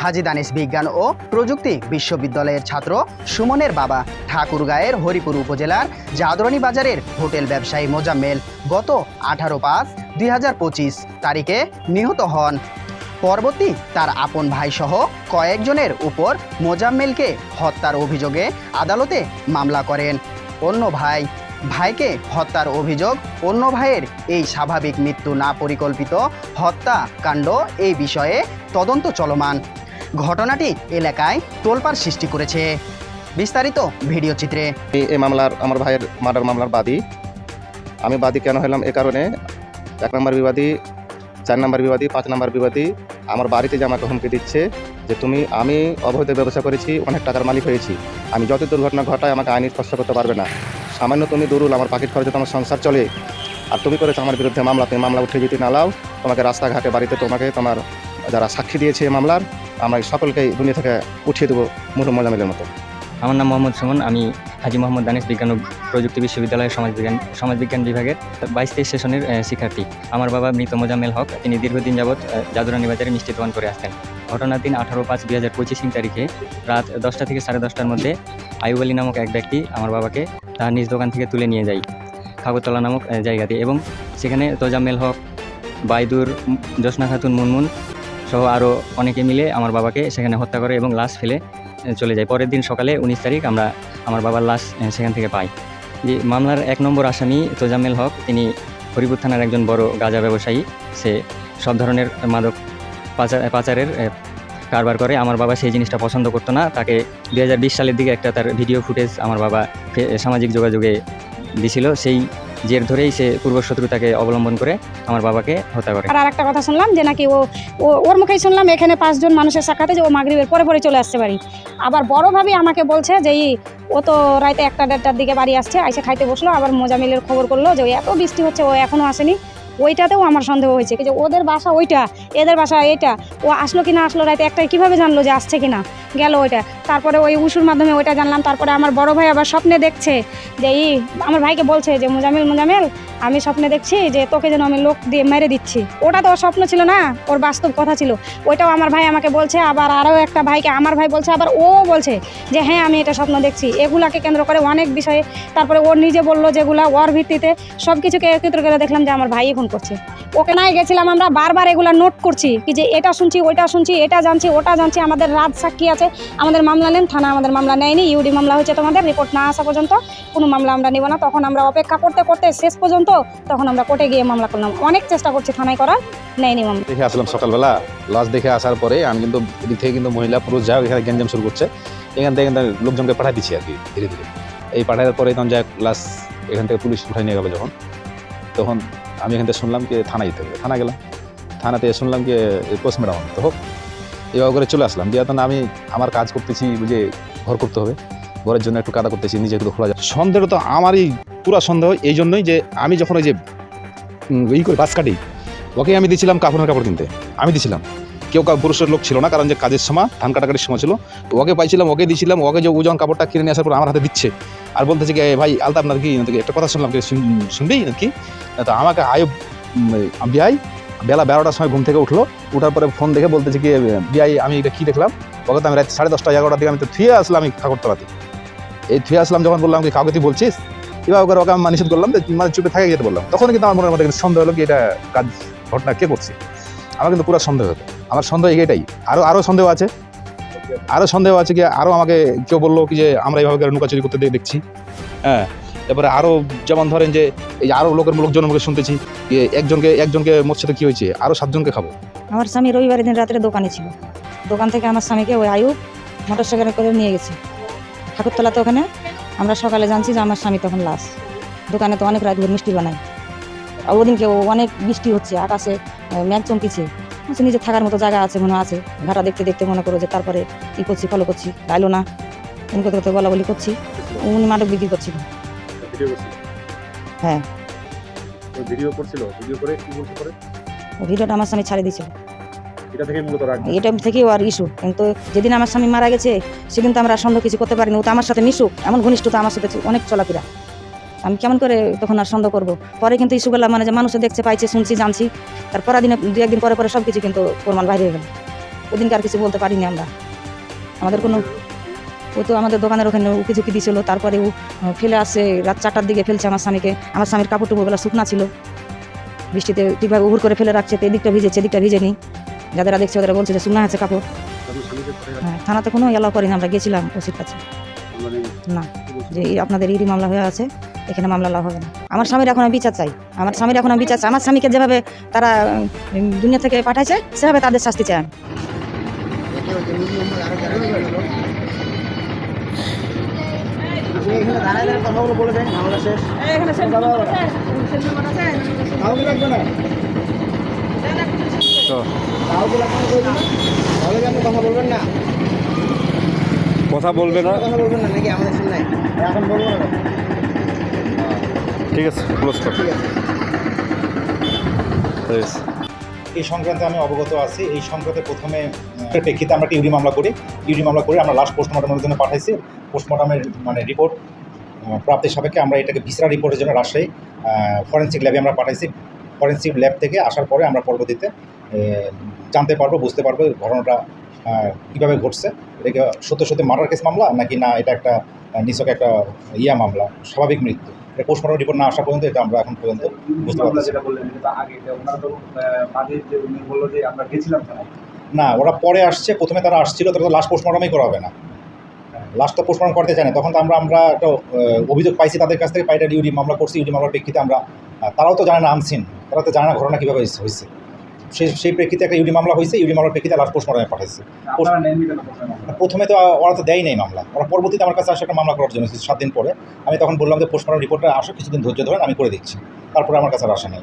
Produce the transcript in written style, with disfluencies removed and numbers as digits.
হাজী দানিশ বিজ্ঞান ও প্রযুক্তি বিশ্ববিদ্যালয়ের ছাত্র সুমনের বাবা ঠাকুরগাঁয়ের হরিপুর উপজেলার জাদরণী বাজারের হোটেল ব্যবসায়ী মোজাম্মেল গত 18/5/2025 তারিখে নিহত হন। পরবর্তী তার আপন ভাইসহ কয়েকজনের উপর মোজাম্মেলকে হত্যার অভিযোগে আদালতে মামলা করেন। অন্য ভাইকে হত্যার অভিযোগ, অন্য ভাইয়ের এই স্বাভাবিক মৃত্যু না পরিকল্পিত হত্যাকাণ্ড এই বিষয়ে তদন্ত চলমান। ঘটনাটি এলাকায় তোলপাড় সৃষ্টি করেছে। বিস্তারিত ভিডিও চিত্রে। এই মামলার আমার ভাইয়ের মার্ডার মামলার বাদী। আমি বাদী কেন হলাম এ কারণে, 1 নম্বর বিবাদী, 4 নম্বর বিবাদী, 5 নম্বর বিবাদী আমার বাড়িতে যে আমাকে হুমকি দিচ্ছে যে আমি অবৈধ ব্যবসা করেছি, অনেক টাকার মালিক হয়েছি, আমি যত দুর্ঘটনা ঘটায় আমাকে আইনি স্পর্শ করতে পারবে না। সামান্য তুমি দুরুল আমার পাখির খরচে তোমার সংসার চলে, আর তুমি করেছো আমার বিরুদ্ধে মামলা। তুমি মামলা উঠে যদি না লাও, তোমাকে রাস্তাঘাটে বাড়িতে তোমাকে তোমার যারা সাক্ষী দিয়েছে মামলার, আমরা সকলকে দুনিয়া থেকে উঠিয়ে দেবো মরহুম মোজাম্মেলের মতো। আমার নাম মোহাম্মদ সুমন। আমি হাজী মোহাম্মদ দানিশ বিজ্ঞান ও প্রযুক্তি বিশ্ববিদ্যালয়ের সমাজবিজ্ঞান বিভাগের 22-23 সেশনের শিক্ষার্থী। আমার বাবা মৃত মোজাম্মেল হক, তিনি দীর্ঘদিন যাবৎ জাদুরানী বাজারে মিষ্টি দোকান করে আসতেন। ঘটনার দিন 18/5/2025 তারিখে রাত 10টা থেকে 10:30টার মধ্যে আইয়ুব আলী নামক এক ব্যক্তি আমার বাবাকে তার নিজ দোকান থেকে তুলে নিয়ে যায় খাগরতলা নামক জায়গাতে, এবং সেখানে তোজাম্মেল হক, বাইদুর, জোসনা খাতুন, মুনমুন সহ আরও অনেকে মিলে আমার বাবাকে সেখানে হত্যা করে এবং লাশ ফেলে চলে যায়। পরের দিন সকালে 19 তারিখ আমরা আমার বাবার লাশ সেখান থেকে পাই। যে মামলার 1 নম্বর আসামি তোজাম্মেল হক, তিনি হরিপুর থানার একজন বড় গাঁজা ব্যবসায়ী। সে সব ধরনের মাদক পাচারের কারবার করে। আমার বাবা সেই জিনিসটা পছন্দ করতো না। তাকে 2020 সালের দিকে একটা তার ভিডিও ফুটেজ আমার বাবা সামাজিক যোগাযোগে দিছিল। সেই জের ধরেই সে পূর্বশত্রুতাকে অবলম্বন করে আমার বাবাকে হত্যা করে। আর একটা কথা শুনলাম যে নাকি ওর মুখেই শুনলাম এখানে 5 জন মানুষের সাক্ষাতে যে ও মাগরিবের পরে চলে আসছে বাড়ি। আবার বড় ভাবি আমাকে বলছে যে ও তো রাতে 1টা-1:30টার দিকে বাড়ি আসছে, আইসে খাইতে বসলো, আবার মোজামিলের খবর করলো যে এত বৃষ্টি হচ্ছে ও এখনও আসেনি। ওইটাতেও আমার সন্দেহ হয়েছে যে ওদের বাসা ওইটা, এদের বাসা এটা, ও আসলো কি না আসলো রাতে 1টায় কীভাবে জানলো যে আসছে কি না, গেল ওইটা। তারপরে ওই উসুর মাধ্যমে ওইটা জানলাম। তারপরে আমার বড় ভাই আবার স্বপ্নে দেখছে যে আমার ভাইকে বলছে যে মোজামেল আমি স্বপ্নে দেখছি যে তোকে যেন আমি লোক দিয়ে মেরে দিচ্ছি। ওটা তো ওর স্বপ্ন ছিল না, ওর বাস্তব কথা ছিল। ওইটাও আমার ভাই আমাকে বলছে। আবার আরও একটা ভাইকে আমার ভাই বলছে, আবার ও বলছে যে হ্যাঁ আমি এটা স্বপ্ন দেখছি। এগুলাকে কেন্দ্র করে অনেক বিষয়ে তারপরে ওর নিজে বললো যেগুলা ওর ভিত্তিতে সব কিছুকে একত্র করে দেখলাম যে আমার ভাই খুন করছে। ওকে নাই গেছিলাম, আমরা বারবার এগুলা নোট করছি কি যে এটা শুনছি, ওইটা শুনছি, এটা জানছি, ওটা জানছি। আমাদের রাত সাক্ষী আছে, আমাদের মামলা নেন, থানা আমাদের মামলা নেয়নি। ইউডি মামলা হয়েছে, তোমাদের রিপোর্ট না আসা পর্যন্ত কোনো মামলা আমরা নেব না। তখন আমরা অপেক্ষা করতে করতে শেষ পর্যন্ত তখন আমরা কোর্টে গিয়ে মামলা করলাম। অনেক চেষ্টা করছি থানায় করার, নেয়নি মামলা। দেখে আসলাম সকালবেলা, লাশ দেখে আসার পরে আমি কিন্তু এদিক থেকে কিন্তু মহিলা পুরুষ যাও এখানে গ্যাঞ্জাম শুরু করছে। এখান থেকে কিন্তু লোকজনকে পাঠাই দিচ্ছি আর কি ধীরে ধীরে। এই পাঠানোর পরে তখন যায় লাশ এখান থেকে পুলিশ উঠাই নিয়ে গেলো তখন আমি এখান থেকে শুনলাম কি থানায় যেতে হবে। থানা গেলাম, থানাতে শুনলাম কি পোস্টমর্টম তো হোক, এভাবে করে চলে আসলাম। দিয়ে তখন আমি আমার কাজ করতেছি, বুঝে ঘর করতে হবে, ঘরের জন্য একটু কাদা করতেছি, নিজে একটু খোলা যায়। সন্দেহ তো আমারই পুরো সন্দেহ এই জন্যই যে আমি যখন ওই যে করে বাস কাটি, ওকে আমি দিয়েছিলাম কাপড় কিনতে, আমি দিয়েছিলাম। কেউ পুরুষের লোক ছিল না, কারণ যে কাজের সময় ধান কাটাকাটির সময় ছিল, ওকে পাইছিলাম, ওকে দিয়েছিলাম। ওকে যে ওজন কাপড়টা কিনে নিয়ে আসার পর আমার হাতে দিচ্ছে আর বলতেছে কি ভাই আলতা আপনার কি একটা কথা শুনলাম, শুনবি কি? তো আমাকে বিআই বেলা 12টার সময় ঘুম থেকে উঠলো, উঠার পরে ফোন দেখে বলতেছে কি বিআই আমি এটা কী দেখলাম। ওকে তো আমি রাত 10:30-11টার দিকে আমি তো থুয়ে আসলাম, আমি খাগরতলাতে এই থুয়ে আসলাম। যখন বললাম কি কাউকে তুই বলছিস, এবার ওকে আমি নিষেধ করলাম, মানে চুপে থাকে যেতে বললাম। তখন কিন্তু আমার মনের মধ্যে কিন্তু সন্দেহ হলো কি এটা কাজ ঘটনা কে করছে। আমার কিন্তু পুরো সন্দেহ হতো। আমার সন্দেহ এটাই। আরও সন্দেহ আছে, কি আরও আমাকে কেউ বললো কি যে আমরা এইভাবে লুকাচুরি করতে দেখছি। হ্যাঁ, তারপরে আরও যেমন ধরেন যে এই আরও লোকজনের মুখে শুনতেছি একজনকে মোর সাথে কী হয়েছে, আরও 7 জনকে খাবো। আমার স্বামী রবিবারের দিন রাত্রে দোকানে ছিল, দোকান থেকে আমার স্বামীকে ওই আইয়ুব মোটরসাইকেলে করে নিয়ে গেছে ঠাকুরতলাতে। ওখানে আমরা সকালে জানছি যে আমার স্বামী তখন লাশ। দোকানে তো অনেক রাত ভোর মিষ্টি বানায়। আর ওদিনকে অনেক বৃষ্টি হচ্ছে, আকাশে মেঘ চমকিছে, নিজে থাকার মতো জায়গা আছে মনে আছে। ঘাটা দেখতে দেখতে মনে করো যে তারপরে কী করছি, ফলো করছি, গাইলো না, উনকে তো বলা বলি করছি। উনি মাদক বিক্রি করছিল। হ্যাঁ, ভিডিওটা আমার স্বামী ছাড়ে দিয়েছিল। এটা থেকেও আর ইস্যু। কিন্তু যেদিন আমার স্বামী মারা গেছে সেদিন তো আমরা সন্দেহ কিছু করতে পারিনি। ও তো আমার সাথে মিশুক, এমন ঘনিষ্ঠতা আমার সাথে অনেক চলাফেরা। আমি কেমন করে তখন আর সন্দেহ করবো? পরে কিন্তু ইস্যুগুলো মানে যে মানুষে দেখছে, পাইছে, শুনছি, জানছি। তারপর দিনে 2-1 দিন পরে সব কিছু কিন্তু প্রমাণ বাইরে হয়ে গেল। ওদিনকে আর কিছু বলতে পারিনি আমরা। আমাদের কোনো ও তো আমাদের দোকানের ওখানে উকি ঝুঁকি দিয়েছিল, তারপরে ও ফেলে আসছে রাত 4টার দিকে ফেলছে আমার স্বামীকে। আমার স্বামীর কাপড় টুপড়গুলো শুকনা ছিল, বৃষ্টিতে কীভাবে উহুর করে ফেলে রাখছে, তো এদিকটা ভিজেছে এদিকটা ভিজেনি। যাদেরা দেখছে ওদের বলছে যে শুকনা আছে কাপড়। হ্যাঁ, থানাতে কোনো এলাও করিনি, আমরা গেছিলাম ওসির কাছে না, যে আপনাদের ইডি মামলা হয়ে আছে, এখানে মামলা লাভ হবে না। আমার স্বামীর এখন আমি বিচার চাই, আমার স্বামীর এখন আমি বিচার চাই। আমার স্বামীকে যেভাবে তারা দুনিয়া থেকে পাঠাইছে সেভাবে তাদের শাস্তি চাই আমি। কথা বলবে না, নাকি আমাদের সামনে এখন বলবো না? ঠিক আছে, ক্লোজ কর। এই সংক্রান্তে আমি অবগত আছি। এই সংক্রান্তে প্রথমে প্রেক্ষিতে আমরা একটা ইউডি মামলা করি। ইউডি মামলা করে আমরা লাস্ট পোস্টমর্টমের জন্য পাঠাইছি। পোস্টমর্টমের রিপোর্ট প্রাপ্তির সাপেক্ষে আমরা এটাকে ভিসরা রিপোর্টের জন্য রাজশাহী ফরেন্সিক ল্যাবে আমরা পাঠাইছি। ফরেন্সিক ল্যাব থেকে আসার পরে আমরা পরবর্তীতে জানতে পারবো, বুঝতে পারবো ঘটনাটা কীভাবে ঘটছে। এটাকে সত্যি মার্ডার কেস মামলা নাকি না এটা একটা নিছক একটা মামলা, স্বাভাবিক মৃত্যু। এটা পোস্টমর্টম রিপোর্ট না আসা পর্যন্ত এটা আমরা এখন পর্যন্ত বুঝতে পারছি না। ওরা পরে আসছে, প্রথমে তারা আসছিল, তারা তো লাস্ট পোস্টমর্টমই করা হবে না, লাস্ট তো পোস্টমর্টম করতে চায় না। তখন তো আমরা একটা অভিযোগ পাইছি তাদের কাছ থেকে, পাইটা ইউডি মামলা করছি। ইউডি মামলার প্রেক্ষিতে আমরা, তারাও তো জানে না আনসিন, তারা তো জানে না ঘটনা কীভাবে হয়েছে। সেই প্রেক্ষিতে একটা ইউডি মামলা হয়েছে, ইউডি মামলার প্রেক্ষিতে লাস্ট পোস্টমর্টমে পাঠাইছে। প্রথমে তো ওরা তো দেয় নাই মামলা, ওরা পরবর্তীতে আমার কাছে আসে একটা মামলা করার জন্য 7 দিন পরে। আমি তখন বললাম যে পোস্টমর্টম রিপোর্টটা আসো, কিছুদিন ধৈর্য ধরেন, আমি করে দিচ্ছি। তারপরে আমার কাছে আর আসে নাই।